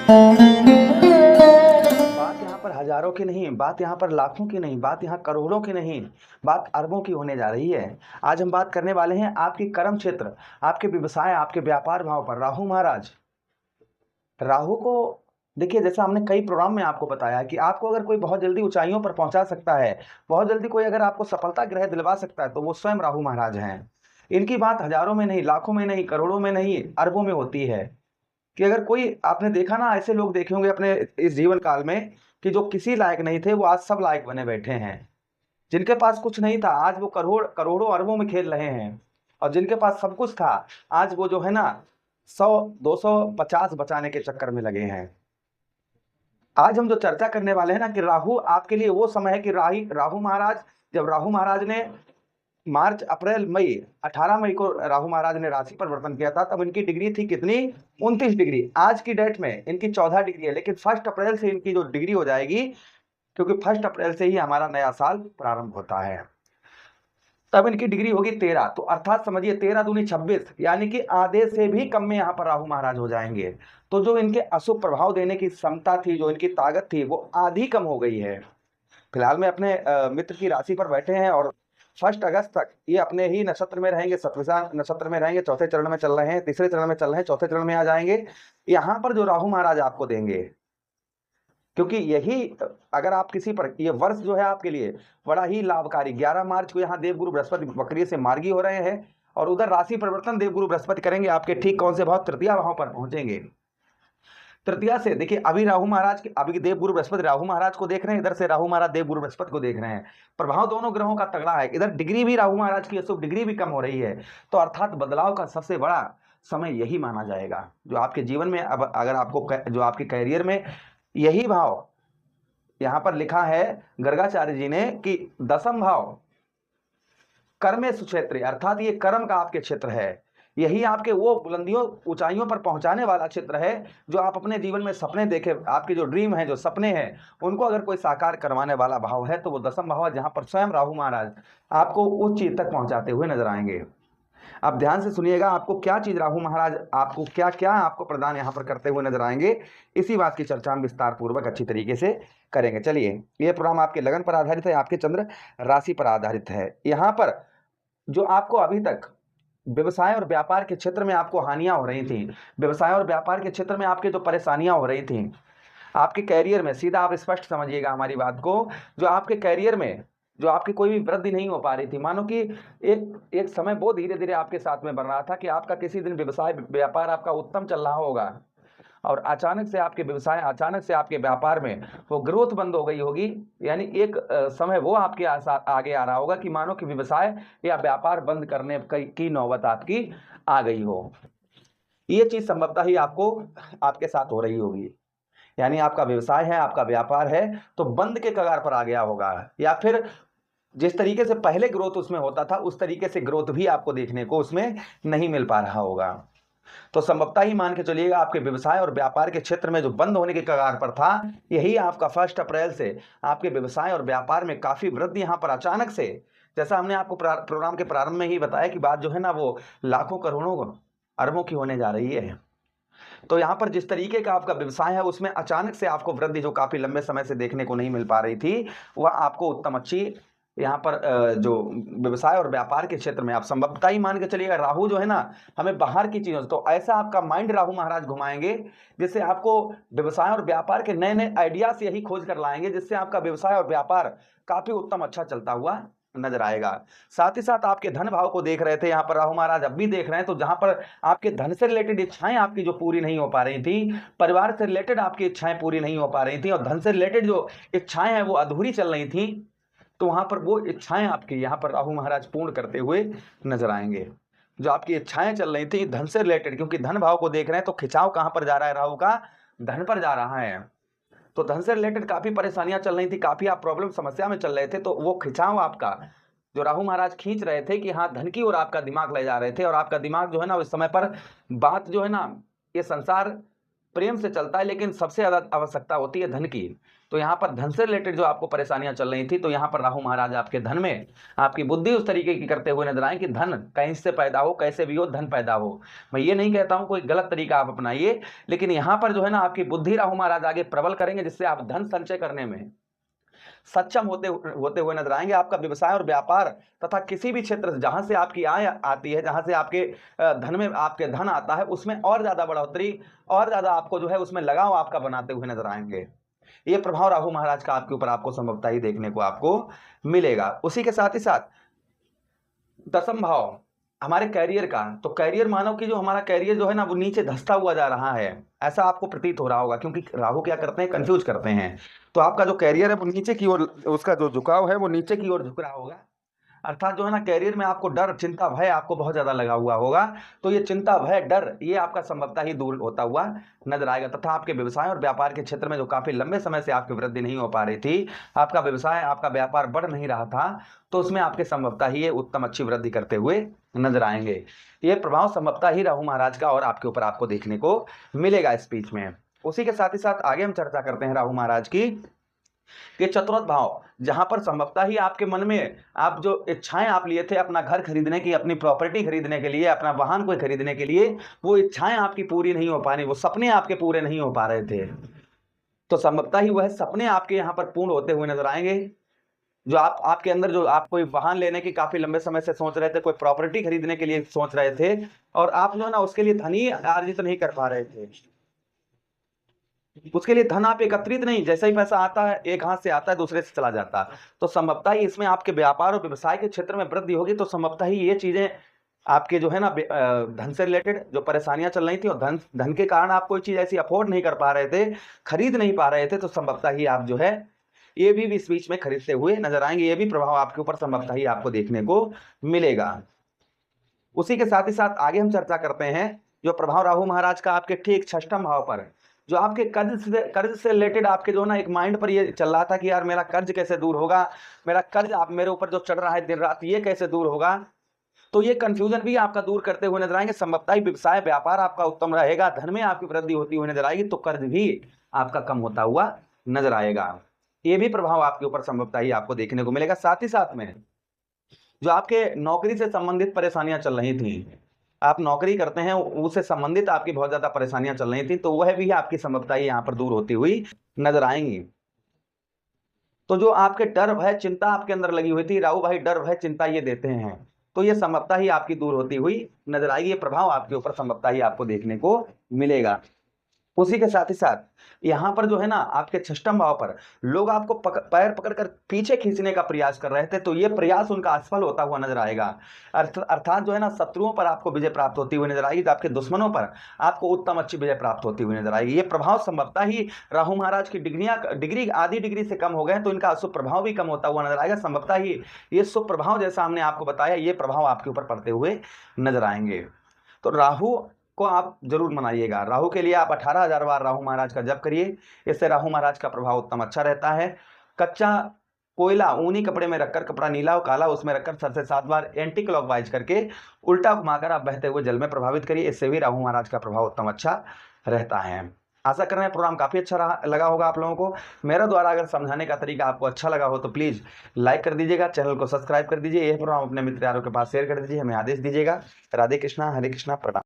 बात यहाँ पर हजारों की नहीं, बात यहाँ पर लाखों की नहीं, बात यहाँ करोड़ों की नहीं, बात अरबों की होने जा रही है। आज हम बात करने वाले हैं आपकी कर्म क्षेत्र, आपके व्यवसाय, आपके व्यापार भाव पर। राहु महाराज, राहु को देखिए, जैसा हमने कई प्रोग्राम में आपको बताया कि आपको अगर कोई बहुत जल्दी ऊंचाइयों पर पहुंचा सकता है, बहुत जल्दी कोई अगर आपको सफलता ग्रह दिलवा सकता है, तो वो स्वयं राहु महाराज हैं। इनकी बात हजारों में नहीं, लाखों में नहीं, करोड़ों में नहीं, अरबों में होती है। कि अगर कोई, आपने देखा ना, ऐसे लोग देखे होंगे अपने इस जीवन काल में कि जो किसी लायक नहीं थे, वो आज सब लायक बने बैठे हैं। जिनके पास कुछ नहीं था, आज वो करोड़ों अरबों में खेल रहे हैं। और जिनके पास सब कुछ था, आज वो जो है ना 100, 200, 50 बचाने के चक्कर में लगे हैं। आज हम जो चर्चा करने वाले हैं ना, कि राहु आपके लिए वो समय है कि राहु महाराज, जब राहु महाराज ने मार्च, अप्रैल, मई, 18 मई को राहु महाराज ने राशि परिवर्तन किया था, तब इनकी डिग्री थी कितनी? 29 डिग्री। आज की डेट में इनकी 14 डिग्री है, लेकिन 1 अप्रैल से इनकी जो डिग्री हो जाएगी, क्योंकि 1 अप्रैल से ही हमारा नया साल प्रारंभ होता है, तब इनकी डिग्री होगी 13। तो अर्थात समझिए 13 दूनी 26, यानी कि आधे से भी कम में यहाँ पर राहु महाराज हो जाएंगे। तो जो इनके अशुभ प्रभाव देने की क्षमता थी, जो इनकी ताकत थी, वो आधी कम हो गई है। फिलहाल में अपने मित्र की राशि पर बैठे हैं और 1 अगस्त तक ये अपने ही नक्षत्र में रहेंगे, सतभिषा नक्षत्र में रहेंगे। चौथे चरण में चल रहे हैं, तीसरे चरण में चल रहे हैं, चौथे चरण में आ जाएंगे। यहाँ पर जो राहु महाराज आपको देंगे, क्योंकि यही, अगर आप किसी पर, ये वर्ष जो है आपके लिए बड़ा ही लाभकारी। 11 मार्च को यहाँ देवगुरु बृहस्पति वक्रीय से मार्गी हो रहे हैं, और उधर राशि परिवर्तन देवगुरु बृहस्पति करेंगे आपके ठीक कौन से भाव? तृतीय भाव पर पहुंचेंगे। तृतीया से देखिए, अभी राहु महाराज के, अभी देवगुरु बृहस्पति राहु महाराज को देख रहे हैं, इधर से राहु महाराज देवगुरु बृहस्पति को देख रहे हैं। प्रभाव दोनों ग्रहों का तगड़ा है। इधर डिग्री भी राहु महाराज की अशुभ डिग्री भी कम हो रही है। तो अर्थात बदलाव का सबसे बड़ा समय यही माना जाएगा, जो आपके जीवन में, अब अगर आपको जो आपके कैरियर में यही भाव यहाँ पर लिखा है गर्गाचार्य जी ने कि 10म भाव कर्मे सुक्षेत्र, अर्थात ये कर्म का आपके क्षेत्र है। यही आपके वो बुलंदियों, ऊंचाइयों पर पहुंचाने वाला क्षेत्र है, जो आप अपने जीवन में सपने देखे, आपके जो ड्रीम है, जो सपने हैं, उनको अगर कोई साकार करवाने वाला भाव है, तो वो 10म भाव है, जहां पर स्वयं राहु महाराज आपको उच्च चीज तक पहुंचाते हुए नजर आएंगे। अब ध्यान से सुनिएगा, आपको क्या चीज राहु महाराज आपको क्या क्या आपको प्रदान यहाँ पर करते हुए नजर आएंगे, इसी बात की चर्चा हम विस्तार पूर्वक अच्छी तरीके से करेंगे। चलिए, ये प्रोग्राम आपके लगन पर आधारित है, आपके चंद्र राशि पर आधारित है। यहाँ पर जो आपको अभी तक व्यवसाय और व्यापार के क्षेत्र में आपको हानियां हो रही थी, व्यवसाय और व्यापार के क्षेत्र में आपके जो परेशानियां हो रही थी, आपके कैरियर में, सीधा आप स्पष्ट समझिएगा हमारी बात को, जो आपके कैरियर में जो आपकी कोई भी वृद्धि नहीं हो पा रही थी, मानो कि एक एक समय वो धीरे धीरे आपके साथ में बन रहा था कि आपका किसी दिन व्यवसाय व्यापार आपका उत्तम चल रहा होगा, और अचानक से आपके व्यवसाय, अचानक से आपके व्यापार में वो ग्रोथ बंद हो गई होगी। यानी एक समय वो आपके आगे आ रहा होगा कि मानो कि व्यवसाय या व्यापार बंद करने की नौबत आपकी आ गई हो। ये चीज संभवतः ही आपको, आपके साथ हो रही होगी। यानी आपका व्यवसाय है, आपका व्यापार है, तो बंद के कगार पर आ गया होगा, या फिर जिस तरीके से पहले ग्रोथ उसमें होता था, उस तरीके से ग्रोथ भी आपको देखने को उसमें नहीं मिल पा रहा होगा। तो संभवतः ही मान के चलिएगा, आपके व्यवसाय और व्यापार के क्षेत्र में जो बंद होने के कगार पर था, यही आपका 1 अप्रैल से आपके व्यवसाय और व्यापार में काफी वृद्धि यहाँ पर अचानक से, जैसा हमने आपको प्रोग्राम के प्रारंभ में ही बताया कि बात जो है ना, वो लाखों करोड़ों अरबों की होने जा रही है। तो यहाँ पर जिस तरीके का आपका व्यवसाय है, उसमें अचानक से आपको वृद्धि जो काफी लंबे समय से देखने को नहीं मिल पा रही थी, वह आपको उत्तम अच्छी यहाँ पर जो व्यवसाय और व्यापार के क्षेत्र में आप संभवतः ही मान के चलिएगा, राहु जो है ना हमें बाहर की चीजों से, तो ऐसा आपका माइंड राहु महाराज घुमाएंगे, जिससे आपको व्यवसाय और व्यापार के नए नए आइडियाज यही खोज कर लाएंगे, जिससे आपका व्यवसाय और व्यापार काफी उत्तम अच्छा चलता हुआ नजर आएगा। साथ ही साथ आपके धन भाव को देख रहे थे यहाँ पर राहु महाराज, अब भी देख रहे हैं, तो जहां पर आपके धन से रिलेटेड इच्छाएं आपकी जो पूरी नहीं हो पा रही थी, परिवार से रिलेटेड आपकी इच्छाएं पूरी नहीं हो पा रही थी, और धन से रिलेटेड जो इच्छाएं हैं वो अधूरी चल रही थी, तो वहां पर वो इच्छाएं आपकी यहाँ पर राहु महाराज पूर्ण करते हुए नजर आएंगे। जो आपकी इच्छाएं चल रही थी धन से रिलेटेड, क्योंकि धन भाव को देख रहे हैं, तो खिंचाव कहां पर जा रहा है? राहु का धन पर जा रहा है। तो धन से रिलेटेड काफी परेशानियां चल रही थी, काफी आप प्रॉब्लम समस्या में चल रहे थे, तो वो खिंचाव आपका जो राहु महाराज खींच रहे थे कि हाँ धन की ओर आपका दिमाग ले जा रहे थे, और आपका दिमाग जो है ना उस समय पर बात जो है ना, ये संसार प्रेम से चलता है, लेकिन सबसे ज़्यादा आवश्यकता होती है धन की। तो यहाँ पर धन से रिलेटेड जो आपको परेशानियां चल रही थी, तो यहाँ पर राहु महाराज आपके धन में आपकी बुद्धि उस तरीके की करते हुए नजर आए कि धन कहीं से पैदा हो, कैसे भी हो धन पैदा हो। मैं ये नहीं कहता हूँ कोई गलत तरीका आप अपनाइए, लेकिन यहाँ पर जो है ना आपकी बुद्धि राहु महाराज आगे प्रबल करेंगे, जिससे आप धन संचय करने में सक्षम होते हुए नजर आएंगे। आपका व्यवसाय और व्यापार तथा किसी भी क्षेत्र से जहां से आपकी आय आती है, जहां से आपके धन में आपके धन आता है, उसमें और ज्यादा बढ़ोतरी और ज्यादा आपको जो है उसमें लगाव आपका बनाते हुए नजर आएंगे। ये प्रभाव राहु महाराज का आपके ऊपर आपको संभवतः ही देखने को आपको मिलेगा। उसी के साथ ही साथ दसम भाव हमारे कैरियर का, तो कैरियर मानो कि जो हमारा कैरियर जो है ना वो नीचे धंसता हुआ जा रहा है, ऐसा आपको प्रतीत हो रहा होगा, क्योंकि राहु क्या करते हैं, कंफ्यूज करते हैं। तो आपका जो कैरियर है वो नीचे की ओर, उसका जो झुकाव है वो नीचे की ओर झुक रहा होगा, अर्थात जो है ना कैरियर में आपको डर, चिंता, भय आपको बहुत ज्यादा लगा हुआ होगा। तो ये चिंता, भय, डर ये आपका संभवतः ही दूर होता हुआ नजर आएगा। तथा आपके व्यवसाय और व्यापार के क्षेत्र में जो काफी लंबे समय से आपकी वृद्धि नहीं हो पा रही थी, आपका व्यवसाय, आपका व्यापार बढ़ नहीं रहा था, तो उसमें आपके संभवतः ही ये उत्तम अच्छी वृद्धि करते हुए नजर आएंगे। ये प्रभाव संभवतः ही राहु महाराज का और आपके ऊपर आपको देखने को मिलेगा इस बीच में। उसी के साथ ही साथ आगे हम चर्चा करते हैं राहु महाराज की, ये चतुर्थ भाव जहां पर संभवतः ही आपके मन में आप जो इच्छाएं आप लिए थे अपना घर खरीदने की, अपनी प्रॉपर्टी खरीदने के लिए, अपना वाहन को खरीदने के लिए, वो इच्छाएं आपकी पूरी नहीं हो पा रही, वो सपने आपके पूरे नहीं हो पा रहे थे, तो संभवतः ही वह सपने आपके यहाँ पर पूर्ण होते हुए नजर आएंगे। जो आपके अंदर जो आप कोई वाहन लेने की काफी लंबे समय से सोच रहे थे, कोई प्रॉपर्टी खरीदने के लिए सोच रहे थे, और आप जो है ना उसके लिए धन ही अर्जित नहीं कर पा रहे थे, उसके लिए धन आप एकत्रित नहीं, जैसे ही पैसा आता है एक हाथ से आता है दूसरे से चला जाता है, तो संभवतः ही इसमें आपके व्यापार और व्यवसाय के क्षेत्र में वृद्धि होगी। तो संभवतः ही ये चीजें आपके जो है ना धन से रिलेटेड जो परेशानियां चल रही थी, और धन के कारण आप कोई चीज ऐसी अफोर्ड नहीं कर पा रहे थे, खरीद नहीं पा रहे थे, तो संभवतः ही आप जो है ये भी इस बीच में खरीदते हुए नजर आएंगे। ये भी प्रभाव आपके ऊपर संभवतः ही आपको देखने को मिलेगा। उसी के साथ ही साथ आगे हम चर्चा करते हैं जो प्रभाव राहु महाराज का आपके ठीक षष्ठम भाव पर, जो आपके कर्ज से रिलेटेड आपके जो ना एक माइंड पर ये चल रहा था कि यार मेरा कर्ज कैसे दूर होगा, मेरा कर्ज आप मेरे ऊपर जो चढ़ रहा है दिन रात, ये कैसे दूर होगा। तो ये कंफ्यूजन भी आपका दूर करते हुए नजर आएंगे। संभवतः ही व्यवसाय व्यापार आपका उत्तम रहेगा, धन में आपकी वृद्धि होती हुई नजर आएगी, तो कर्ज भी आपका कम होता हुआ नजर आएगा। ये भी प्रभाव आपके ऊपर संभवतः ही आपको देखने को मिलेगा। साथ ही साथ में जो आपके नौकरी से संबंधित परेशानियां चल रही थी, आप नौकरी करते हैं, उससे संबंधित आपकी बहुत ज्यादा परेशानियां चल रही थी, तो वह भी आपकी संभवतः यहाँ पर दूर होती हुई नजर आएंगी। तो जो आपके डर, भय, चिंता आपके अंदर लगी हुई थी, राहु भाई डर, भय, चिंता ये देते हैं, तो ये संभवतः ही आपकी दूर होती हुई नजर आएगी। ये प्रभाव आपके ऊपर संभवतः ही आपको देखने को मिलेगा। उसी के साथ ही साथ यहाँ पर जो है ना आपके षष्ठम भाव पर लोग आपको पैर पकड़कर पीछे खींचने का प्रयास कर रहे थे, तो ये प्रयास उनका असफल होता हुआ नजर आएगा। अर्थात जो है ना शत्रुओं पर आपको विजय प्राप्त होती हुई नजर आएगी, तो आपके दुश्मनों पर आपको उत्तम अच्छी विजय प्राप्त होती हुई नजर आएगी। ये प्रभाव संभवतः ही राहु महाराज की डिग्री आधी डिग्री से कम हो गए, तो इनका शुभ प्रभाव भी कम होता हुआ नजर आएगा। संभवतः ही ये शुभ प्रभाव जैसा हमने आपको बताया, ये प्रभाव आपके ऊपर पड़ते हुए नजर आएंगे। तो राहु को आप जरूर मनाइएगा। राहु के लिए आप 18,000 बार राहु महाराज का जप करिए, इससे राहु महाराज का प्रभाव उत्तम अच्छा रहता है। कच्चा कोयला ऊनी कपड़े में रखकर, कपड़ा नीला और काला उसमें रखकर सर से 7 बार एंटी क्लॉकवाइज करके उल्टा घुमाकर आप बहते हुए जल में प्रभावित करिए, इससे भी राहु महाराज का प्रभाव उत्तम अच्छा रहता है। आशा कर रहे हैं प्रोग्राम काफ़ी अच्छा लगा होगा आप लोगों को। मेरा द्वारा अगर समझाने का तरीका आपको अच्छा लगा हो तो प्लीज़ लाइक कर दीजिएगा, चैनल को सब्सक्राइब कर दीजिए, यह प्रोग्राम अपने मित्र यारों के पास शेयर कर दीजिए, हमें आदेश दीजिएगा। राधे कृष्णा, हरे कृष्णा, प्रणाम।